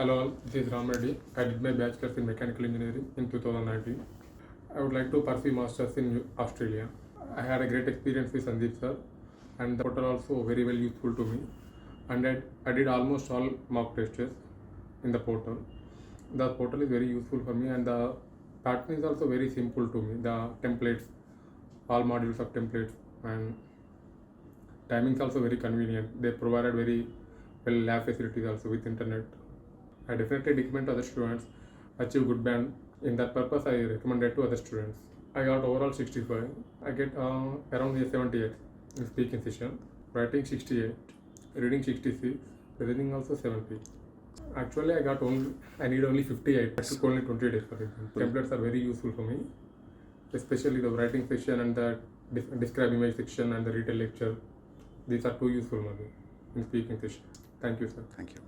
Hello all, this is RAMREDDY. I did my bachelor's in mechanical engineering in 2019. I would like to pursue masters in Australia. I had a great experience with Sandeep sir, and the portal also very well useful to me. And I did almost all mock tests in the portal. The portal is very useful for me, and the pattern is also very simple to me. The templates, all modules of templates, and timings also very convenient. They provided very well lab facilities also with internet. I definitely recommend to other students achieve good band. In that purpose, I recommend it to other students. I got overall 65. I get around 78 in speaking session, writing 68, reading 66, listening also 70. Actually, I need only 58. I took only 20 days for exam. Templates are very useful for me, especially the writing section and the describe image section and the retail lecture. These are too useful for me in speaking session. Thank you, sir. Thank you.